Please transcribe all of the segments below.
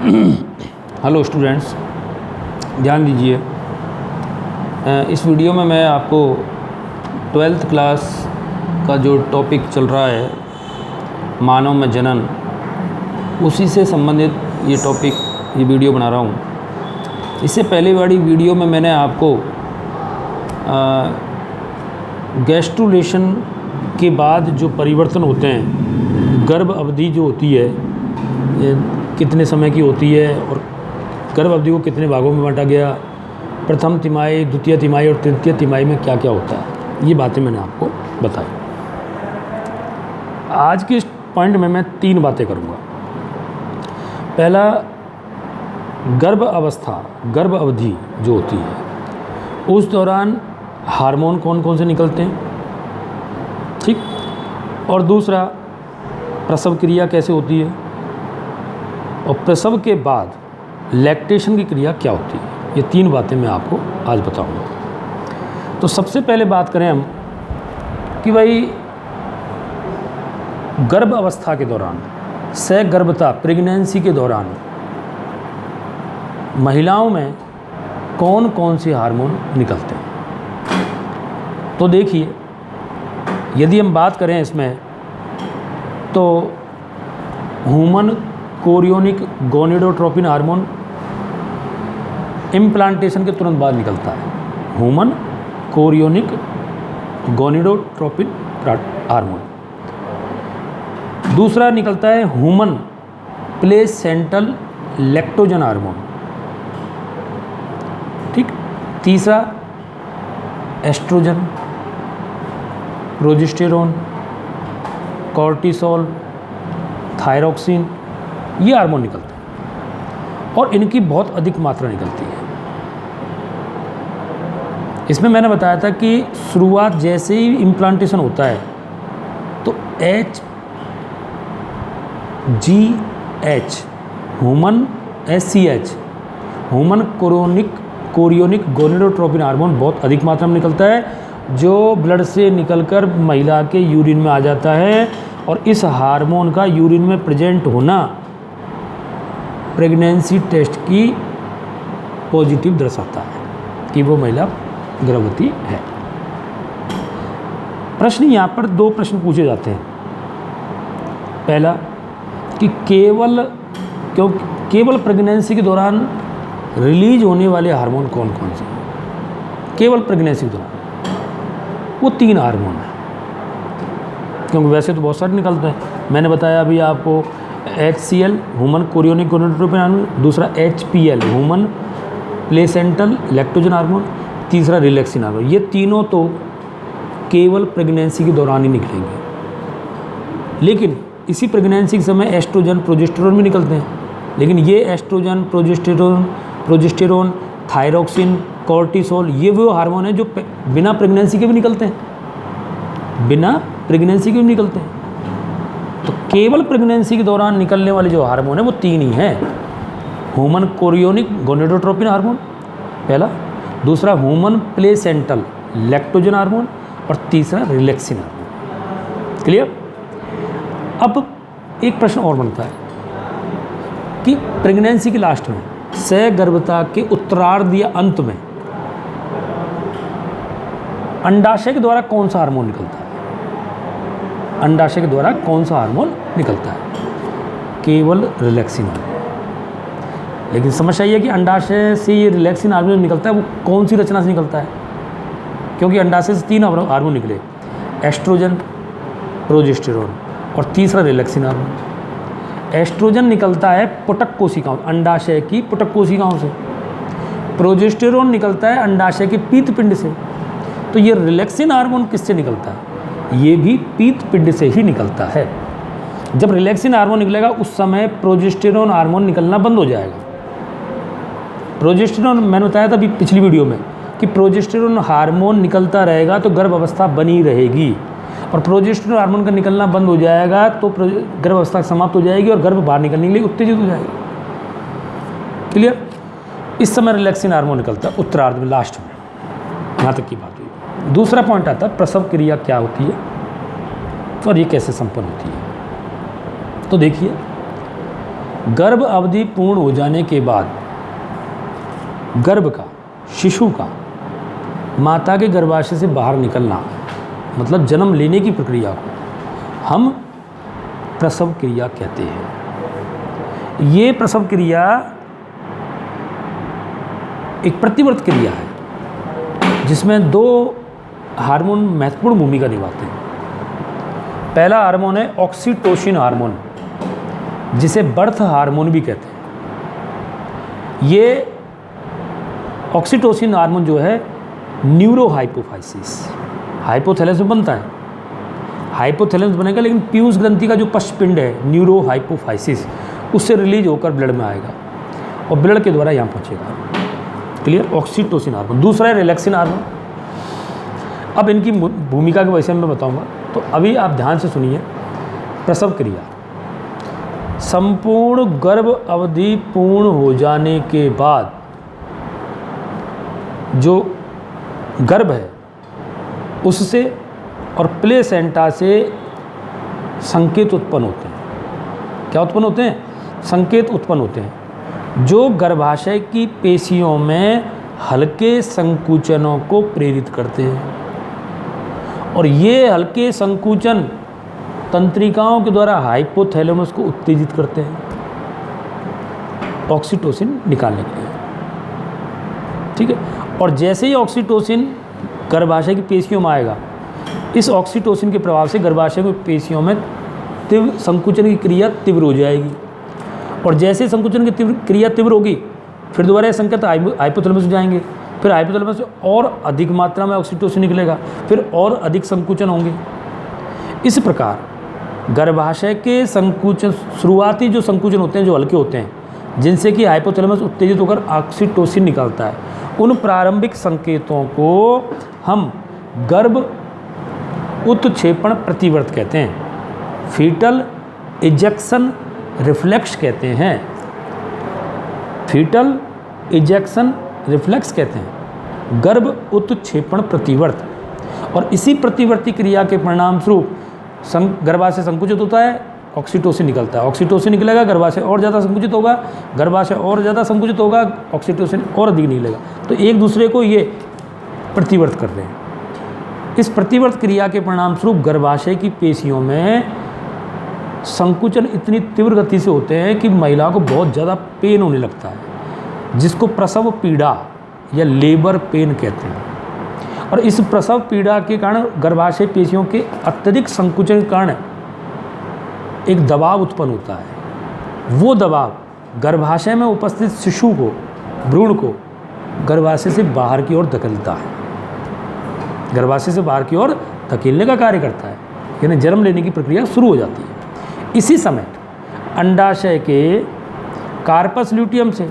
Hello students, ध्यान दीजिए। इस वीडियो में मैं आपको 12th क्लास का जो टॉपिक चल रहा है मानव में जनन, उसी से संबंधित ये वीडियो बना रहा हूँ। इससे पहले वाली वीडियो में मैंने आपको गैस्ट्रुलेशन के बाद जो परिवर्तन होते हैं, गर्भ अवधि जो होती है कितने समय की होती है और गर्भ अवधि को कितने भागों में बांटा गया, प्रथम तिमाही, द्वितीय तिमाही और तृतीय तिमाही में क्या क्या होता है, ये बातें मैंने आपको बताई। आज के इस पॉइंट में मैं 3 बातें करूँगा। पहला, गर्भ अवस्था, गर्भ अवधि जो होती है उस दौरान हार्मोन कौन कौन से निकलते हैं, ठीक। और दूसरा, प्रसव क्रिया कैसे होती है, और प्रसव के बाद लैक्टेशन की क्रिया क्या होती है। ये 3 बातें मैं आपको आज बताऊंगा। तो सबसे पहले बात करें हम कि भाई गर्भ अवस्था के दौरान, सहगर्भता, प्रेगनेंसी के दौरान महिलाओं में कौन कौन से हार्मोन निकलते हैं। तो देखिए, यदि हम बात करें इसमें तो human chorionic gonadotropin hormone implantation के तुरंत बाद निकलता है। Human chorionic gonadotropin hormone. दूसरा निकलता है ह्यूमन प्लेसेंटल लैक्टोजन हार्मोन, ठीक। तीसरा एस्ट्रोजन, प्रोजेस्टेरोन, कॉर्टिसोल, थायरोक्सिन, ये हार्मोन निकलते हैं और इनकी बहुत अधिक मात्रा निकलती है। इसमें मैंने बताया था कि शुरुआत जैसे ही इम्प्लांटेशन होता है तो HGH human SCH human chorionic gonadotropin hormone बहुत अधिक मात्रा में निकलता है, जो ब्लड से निकलकर महिला के यूरिन में आ जाता है। और इस हार्मोन का यूरिन में प्रेजेंट होना प्रेगनेंसी टेस्ट की पॉजिटिव दर्शाता है कि वो महिला गर्भवती है। प्रश्न यहाँ पर 2 प्रश्न पूछे जाते हैं। पहला कि केवल प्रेगनेंसी के दौरान रिलीज होने वाले हार्मोन कौन कौन से हैं। केवल प्रेगनेंसी के दौरान वो 3 हार्मोन हैं, क्योंकि वैसे तो बहुत सारे निकलते हैं। मैंने बताया अभी आपको HCl human chorionic gonadotropin hormone, दूसरा HPL human placental lactogen hormone, तीसरा रिलैक्सिन हार्मोन। ये तीनों तो केवल प्रेगनेंसी के दौरान ही निकलेंगे, लेकिन इसी प्रेगनेंसी के समय एस्ट्रोजन, प्रोजेस्टेरोन भी निकलते हैं। लेकिन ये एस्ट्रोजन, प्रोजेस्टेरोन, थायरोक्सिन, कॉर्टिसोल, ये वो हार्मोन हैं जो बिना प्रेगनेंसी के भी निकलते हैं, बिना प्रेगनेंसी के भी निकलते हैं। तो केवल प्रेगनेंसी के दौरान निकलने वाले जो हार्मोन है वो 3 ही हैं। ह्यूमन कोरियोनिक गोनेडोट्रोपिन हार्मोन पहला, दूसरा ह्यूमन प्लेसेंटल लैक्टोजन हार्मोन और तीसरा रिलैक्सिन हार्मोन। क्लियर। अब एक प्रश्न और बनता है कि प्रेगनेंसी के लास्ट में, सहगर्भता के उत्तरार्ध या अंत में अंडाशय के द्वारा कौन सा हार्मोन निकलता है। अंडाशय के द्वारा कौन सा हार्मोन निकलता है। केवल रिलैक्सिन हार्मोन। लेकिन समस्या ये है कि अंडाशय से ये रिलैक्सिन हार्मोन निकलता है, वो कौन सी रचना से निकलता है, क्योंकि अंडाशय से 3 हार्मोन निकले, एस्ट्रोजन, प्रोजेस्टेरोन और तीसरा रिलैक्सिन हार्मोन। एस्ट्रोजन निकलता है पुटक कोशिकाओं, अंडाशय की पुटक कोशिकाओं से। प्रोजेस्टेरोन निकलता है अंडाशय के पीत पिंड से। तो ये रिलैक्सिन हार्मोन किससे निकलता है, ये भी पीत पिंड से ही निकलता है। जब रिलैक्सिन हार्मोन निकलेगा उस समय प्रोजेस्टेरोन हार्मोन निकलना बंद हो जाएगा। प्रोजेस्टेरोन, मैंने बताया था अभी पिछली वीडियो में कि प्रोजेस्टेरोन हार्मोन निकलता रहेगा तो गर्भ अवस्था बनी रहेगी, और प्रोजेस्टेरोन हार्मोन का निकलना बंद हो जाएगा तो गर्भ अवस्था समाप्त हो जाएगी और गर्भ बाहर निकलने के लिए उत्तेजित हो जाएगी। क्लियर। इस समय रिलैक्सिन हार्मोन निकलता है उत्तरार्ध में, लास्ट में। यहाँ तक की बात हुई। दूसरा पॉइंट आता है प्रसव क्रिया क्या होती है और ये कैसे संपन्न होती है। तो देखिए, गर्भ अवधि पूर्ण हो जाने के बाद गर्भ का, शिशु का माता के गर्भाशय से बाहर निकलना, मतलब जन्म लेने की प्रक्रिया को हम प्रसव क्रिया कहते हैं। ये प्रसव क्रिया एक प्रतिवर्त क्रिया है जिसमें दो हार्मोन महत्वपूर्ण भूमिका निभाते हैं। पहला हार्मोन है ऑक्सीटोसिन हार्मोन, जिसे बर्थ हार्मोन भी कहते हैं। ये ऑक्सीटोसिन हार्मोन जो है न्यूरोहाइपोफाइसिस, हाइपोथैलेमस में बनता है, हाइपोथैलेमस बनेगा, लेकिन पीयूष ग्रंथि का जो पश्चपिंड है न्यूरोहाइपोफाइसिस, उससे रिलीज होकर ब्लड में आएगा और ब्लड के द्वारा यहाँ पहुँचेगा। क्लियर? Oxytocin hormone. दूसरा है रिलैक्सिन हार्मोन। अब इनकी भूमिका के वैसे मैं बताऊंगा, तो अभी आप ध्यान से सुनिए। प्रसव क्रिया, संपूर्ण गर्भ अवधि पूर्ण हो जाने के बाद जो गर्भ है उससे और प्लेसेंटा से संकेत उत्पन्न होते हैं। क्या उत्पन्न होते हैं? संकेत उत्पन्न होते हैं जो गर्भाशय की पेशियों में हल्के संकुचनों को प्रेरित करते हैं, और ये हल्के संकुचन तंत्रिकाओं के द्वारा हाइपोथैलेमस को उत्तेजित करते हैं ऑक्सीटोसिन निकालने के लिए। ठीक है? और जैसे ही ऑक्सीटोसिन गर्भाशय की पेशियों में आएगा, इस ऑक्सीटोसिन के प्रभाव से गर्भाशय की पेशियों में तीव्र संकुचन की क्रिया तीव्र हो जाएगी, और जैसे संकुचन की क्रिया तीव्र होगी, फिर दोबारा संकेत हाइपोथैलेमस में जाएंगे, फिर हाइपोथैलेमस से और अधिक मात्रा में ऑक्सीटोसिन निकलेगा, फिर और अधिक संकुचन होंगे। इस प्रकार गर्भाशय के संकुचन, शुरुआती जो संकुचन होते हैं जो हल्के होते हैं, जिनसे कि हाइपोथैलेमस उत्तेजित होकर ऑक्सीटोसिन निकालता है, उन प्रारंभिक संकेतों को हम गर्भ उत्क्षेपण प्रतिवर्त कहते हैं, फीटल इजेक्शन रिफ्लेक्स कहते हैं, फीटल इजेक्शन रिफ्लेक्स कहते हैं, गर्भ उत्क्षेपण प्रतिवर्त। और इसी प्रतिवर्ती क्रिया के परिणाम स्वरूप गर्भाशय संकुचित होता है, ऑक्सीटोसिन निकलता है, ऑक्सीटोसिन निकलेगा, गर्भाशय और ज़्यादा संकुचित होगा, गर्भाशय और ज़्यादा संकुचित होगा, ऑक्सीटोसिन और अधिक निकलेगा। तो एक दूसरे को ये प्रतिवर्त करते हैं। इस प्रतिवर्त क्रिया के परिणाम स्वरूप गर्भाशय की पेशियों में संकुचन इतनी तीव्र गति से होते हैं कि महिला को बहुत ज़्यादा पेन होने लगता है, जिसको प्रसव पीड़ा या लेबर पेन कहते हैं। और इस प्रसव पीड़ा के कारण गर्भाशय पेशियों के अत्यधिक संकुचन के कारण एक दबाव उत्पन्न होता है। वो दबाव गर्भाशय में उपस्थित शिशु को, भ्रूण को गर्भाशय से बाहर की ओर धकेलता है, गर्भाशय से बाहर की ओर धकेलने का कार्य करता है, यानी जन्म लेने की प्रक्रिया शुरू हो जाती है। इसी समय अंडाशय के कार्पस ल्यूटियम से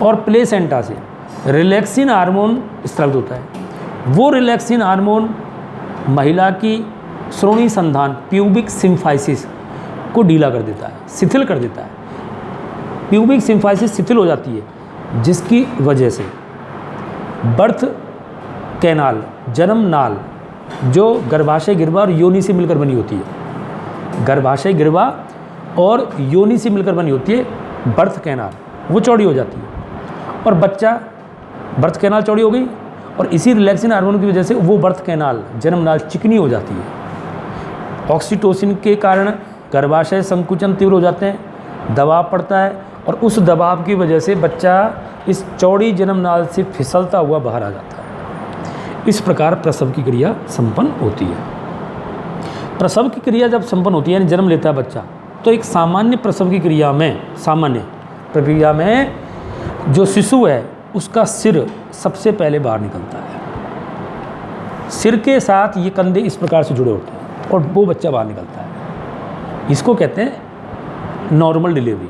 और प्लेसेंटा से रिलैक्सिन हार्मोन स्रावित होता है। वो रिलैक्सिन हार्मोन महिला की श्रोणि संधान, प्यूबिक सिम्फाइसिस को ढीला कर देता है, शिथिल कर देता है। प्यूबिक सिम्फाइसिस शिथिल हो जाती है, जिसकी वजह से बर्थ कैनाल, जन्म नाल, जो गर्भाशय गिरवा और योनि से मिलकर बनी होती है, गर्भाशय गिरवा और योनि से मिलकर बनी होती है बर्थ कैनाल, वो चौड़ी हो जाती है, और बच्चा, बर्थ कैनाल चौड़ी हो गई, और इसी रिलैक्सिन हार्मोन की वजह से वो बर्थ कैनाल, जन्म नाल चिकनी हो जाती है। ऑक्सीटोसिन के कारण गर्भाशय संकुचन तीव्र हो जाते हैं, दबाव पड़ता है, और उस दबाव की वजह से बच्चा इस चौड़ी जन्म नाल से फिसलता हुआ बाहर आ जाता है। इस प्रकार प्रसव की क्रिया संपन्न होती है। प्रसव की क्रिया जब संपन्न होती है, यानी जन्म लेता है बच्चा, तो एक सामान्य प्रसव की क्रिया में, सामान्य प्रक्रिया में जो शिशु है उसका सिर सबसे पहले बाहर निकलता है। सिर के साथ ये कंधे इस प्रकार से जुड़े होते हैं और वो बच्चा बाहर निकलता है। इसको कहते हैं नॉर्मल डिलीवरी।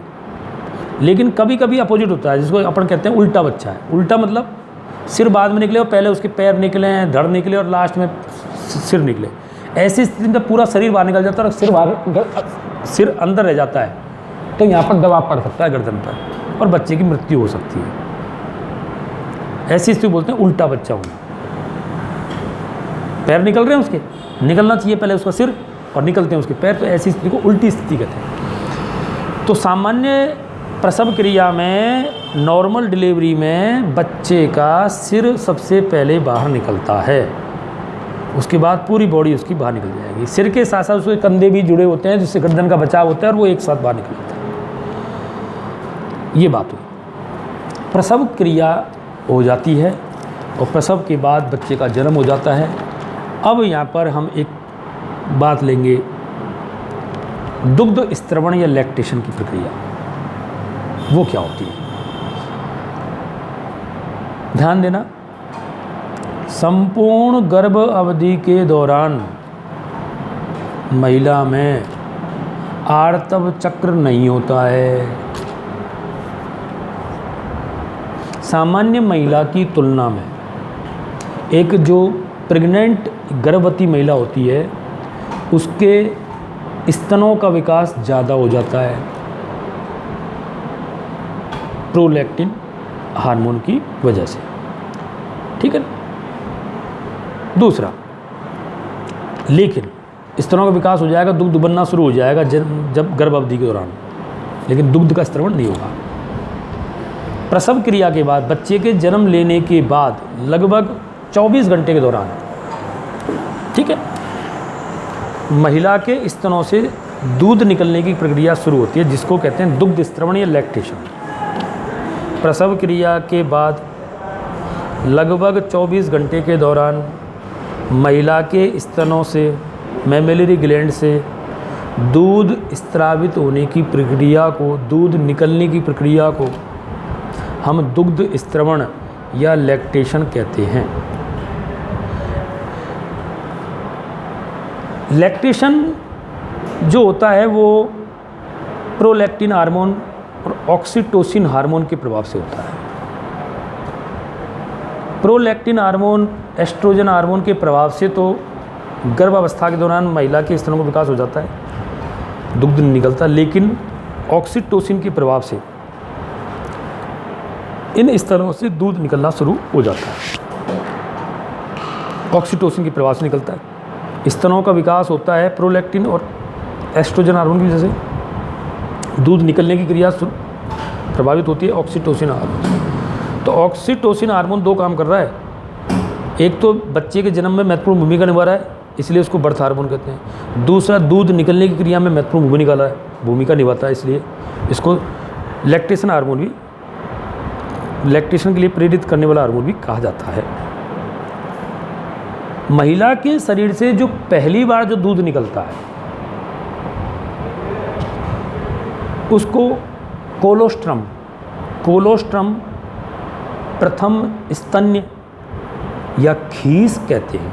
लेकिन कभी कभी अपोजिट होता है, जिसको अपन कहते हैं उल्टा बच्चा है। उल्टा मतलब सिर बाद में निकले और पहले उसके पैर निकले हैं, धड़ निकले और लास्ट में सिर निकले। ऐसी स्थिति में पूरा शरीर बाहर निकल जाता है और सिर बाहर, सिर अंदर रह जाता है, तो यहाँ पर दबाव पड़ सकता है गर्दन पर और बच्चे की मृत्यु हो सकती है। ऐसी स्थिति बोलते हैं उल्टा बच्चा होना। पैर निकल रहे हैं उसके, निकलना चाहिए पहले उसका सिर और निकलते हैं उसके पैर, तो ऐसी स्थिति को उल्टी स्थिति कहते हैं। तो सामान्य प्रसव क्रिया में, नॉर्मल डिलीवरी में बच्चे का सिर सबसे पहले बाहर निकलता है, उसके बाद पूरी बॉडी उसकी बाहर निकल जाएगी। सिर के साथ साथ उसके कंधे भी जुड़े होते हैं जिससे गर्दन का बचाव होता है और वो एक साथ बाहर निकलता है। ये बात हुई। प्रसव क्रिया हो जाती है और प्रसव के बाद बच्चे का जन्म हो जाता है। अब यहाँ पर हम एक बात लेंगे, दुग्ध स्त्रवण या लैक्टेशन की प्रक्रिया, वो क्या होती है। ध्यान देना, संपूर्ण गर्भ अवधि के दौरान महिला में आर्तव चक्र नहीं होता है। सामान्य महिला की तुलना में एक जो प्रेग्नेंट गर्भवती महिला होती है उसके स्तनों का विकास ज़्यादा हो जाता है प्रोलैक्टिन हार्मोन की वजह से। ठीक है। दूसरा, लेकिन स्तनों का विकास हो जाएगा, दुग्ध बनना शुरू हो जाएगा जब गर्भ अवधि के दौरान, लेकिन दुग्ध का स्त्रवण नहीं होगा। प्रसव क्रिया के बाद, बच्चे के जन्म लेने के बाद लगभग 24 घंटे के दौरान, ठीक है, महिला के स्तनों से दूध निकलने की प्रक्रिया शुरू होती है जिसको कहते हैं दुग्ध स्त्रवण या लैक्टेशन। प्रसव क्रिया के बाद लगभग 24 घंटे के दौरान महिला के स्तनों से, मैमेलरी ग्लैंड से दूध स्त्रावित होने की प्रक्रिया को, दूध निकलने की प्रक्रिया को हम दुग्ध स्त्रवण या लैक्टेशन कहते हैं। लैक्टेशन जो होता है वो प्रोलैक्टिन हार्मोन और ऑक्सीटोसिन हार्मोन के प्रभाव से होता है। प्रोलैक्टिन हार्मोन, एस्ट्रोजन हार्मोन के प्रभाव से तो गर्भावस्था के दौरान महिला के स्तनों का विकास हो जाता है, दुग्ध निकलता है, लेकिन ऑक्सीटोसिन के प्रभाव से इन स्तनों से दूध निकलना शुरू हो जाता है। ऑक्सीटोसिन के प्रभाव से निकलता है, स्तनों का विकास होता है, प्रोलैक्टिन और एस्ट्रोजन हार्मोन की वजह से दूध निकलने की क्रिया प्रभावित होती है ऑक्सीटोसिन हार्मोन। तो ऑक्सीटोसिन हार्मोन दो काम कर रहा है, एक तो बच्चे के जन्म में महत्वपूर्ण भूमिका निभा रहा है, इसलिए उसको बर्थ हार्मोन कहते हैं। दूसरा, दूध निकलने की क्रिया में महत्वपूर्ण भूमिका निभाता है, इसलिए इसको लैक्टेशन हार्मोन भी, लैक्टेशन के लिए प्रेरित करने वाला हार्मोन भी कहा जाता है। महिला के शरीर से जो पहली बार जो दूध निकलता है उसको कोलोस्ट्रम प्रथम स्तन्य या खीस कहते हैं।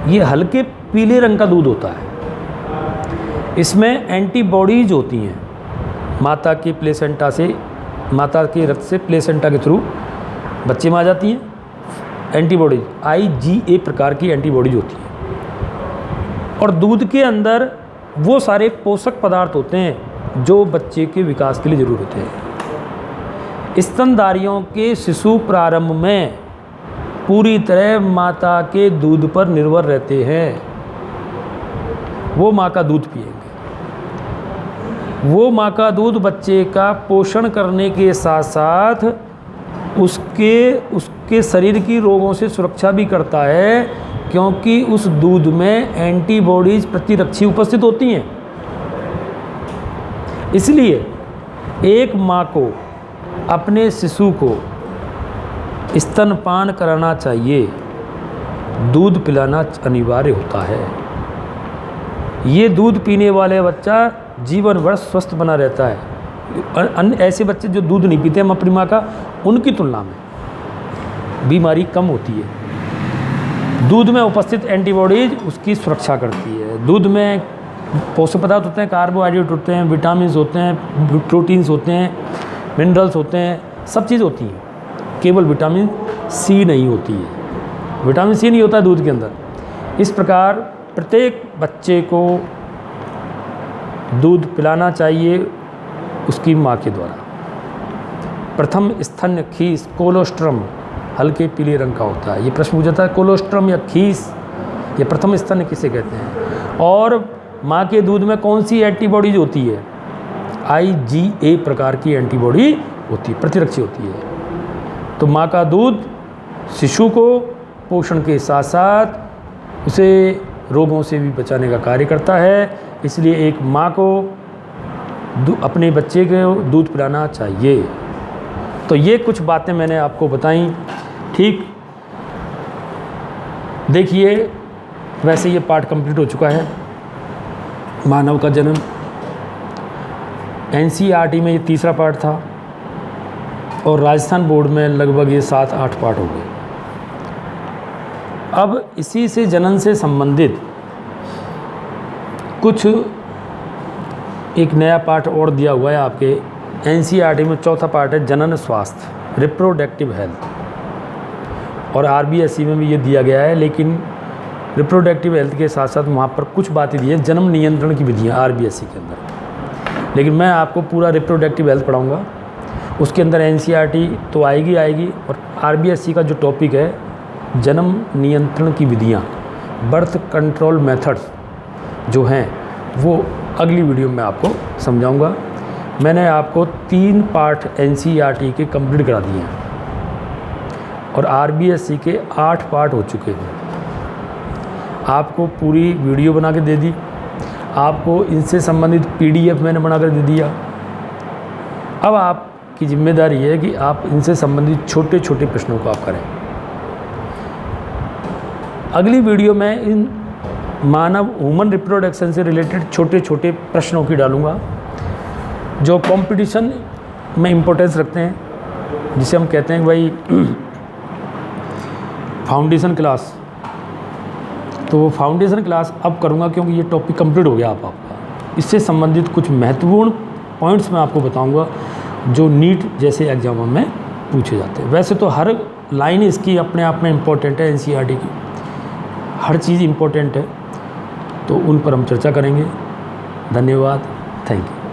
ये हल्के पीले रंग का दूध होता है। इसमें एंटीबॉडीज होती हैं माता के प्लेसेंटा से, माता के रक्त से प्लेसेंटा के थ्रू बच्चे में आ जाती हैं। एंटीबॉडीज IgA प्रकार की एंटीबॉडीज होती हैं और दूध के अंदर वो सारे पोषक पदार्थ होते हैं जो बच्चे के विकास के लिए जरूर होते हैं। स्तनधारियों के शिशु प्रारंभ में पूरी तरह माता के दूध पर निर्भर रहते हैं। वो माँ का दूध पिएंगे, वो माँ का दूध बच्चे का पोषण करने के साथ साथ उसके शरीर की रोगों से सुरक्षा भी करता है, क्योंकि उस दूध में एंटीबॉडीज प्रतिरक्षी उपस्थित होती हैं। इसलिए एक माँ को अपने शिशु को स्तनपान कराना चाहिए, दूध पिलाना अनिवार्य होता है। ये दूध पीने वाले बच्चा जीवन भर स्वस्थ बना रहता है। अन्य ऐसे बच्चे जो दूध नहीं पीते हम अपनी माँ का, उनकी तुलना में बीमारी कम होती है। दूध में उपस्थित एंटीबॉडीज उसकी सुरक्षा करती है। दूध में पोषक पदार्थ होते हैं, कार्बोहाइड्रेट होते हैं, विटामिन्स होते हैं, प्रोटीन्स होते हैं, मिनरल्स होते हैं, सब चीज़ होती है। केवल विटामिन सी नहीं होती है, विटामिन सी नहीं होता है दूध के अंदर। इस प्रकार प्रत्येक बच्चे को दूध पिलाना चाहिए उसकी माँ के द्वारा। प्रथम स्तन्य खीस कोलोस्ट्रम हल्के पीले रंग का होता है। ये प्रश्न पूछा था, कोलोस्ट्रम या खीस, ये प्रथम स्तन्य किसे कहते हैं? और माँ के दूध में कौन सी एंटीबॉडीज होती है? IgA प्रकार की एंटीबॉडी होती है, प्रतिरक्षी होती है। तो माँ का दूध शिशु को पोषण के साथ साथ उसे रोगों से भी बचाने का कार्य करता है, इसलिए एक माँ को अपने बच्चे को दूध पिलाना चाहिए। तो ये कुछ बातें मैंने आपको बताई। ठीक, देखिए वैसे ये पार्ट कंप्लीट हो चुका है, मानव का जन्म। NCERT में ये तीसरा पार्ट था और राजस्थान बोर्ड में लगभग ये 7-8 पार्ट हो गए। अब इसी से जनन से संबंधित कुछ एक नया पार्ट और दिया हुआ है आपके NCERT में। चौथा पार्ट है जनन स्वास्थ्य, रिप्रोडक्टिव हेल्थ, और RBSE में भी ये दिया गया है, लेकिन रिप्रोडक्टिव हेल्थ के साथ साथ वहाँ पर कुछ बातें दी है जन्म नियंत्रण की विधियाँ RBSE के अंदर। लेकिन मैं आपको पूरा रिप्रोडक्टिव हेल्थ पढ़ाऊँगा, उसके अंदर NCERT तो आएगी, और RBSE का जो टॉपिक है जन्म नियंत्रण की विधियाँ, बर्थ कंट्रोल मेथड्स जो हैं वो अगली वीडियो में आपको समझाऊंगा। मैंने आपको 3 पार्ट NCERT के कंप्लीट करा दिए हैं और RBSE के 8 पार्ट हो चुके हैं। आपको पूरी वीडियो बना के दे दी, आपको इनसे संबंधित PDF मैंने बनाकर दे दिया। अब आपकी जिम्मेदारी है कि आप इनसे संबंधित छोटे छोटे प्रश्नों को आप करें। अगली वीडियो में इन मानव ह्यूमन रिप्रोडक्शन से रिलेटेड छोटे छोटे प्रश्नों की डालूंगा जो कंपटीशन में इम्पोर्टेंस रखते हैं, जिसे हम कहते हैं कि भाई फाउंडेशन क्लास। तो वो फाउंडेशन क्लास अब करूँगा क्योंकि ये टॉपिक कंप्लीट हो गया आपका। इससे संबंधित कुछ महत्वपूर्ण पॉइंट्स मैं आपको बताऊंगा जो नीट जैसे एग्जामों में पूछे जाते हैं। वैसे तो हर लाइन इसकी अपने आप में इम्पोर्टेंट है, NCERT की हर चीज़ इम्पोर्टेंट है, तो उन पर हम चर्चा करेंगे। धन्यवाद, थैंक यू।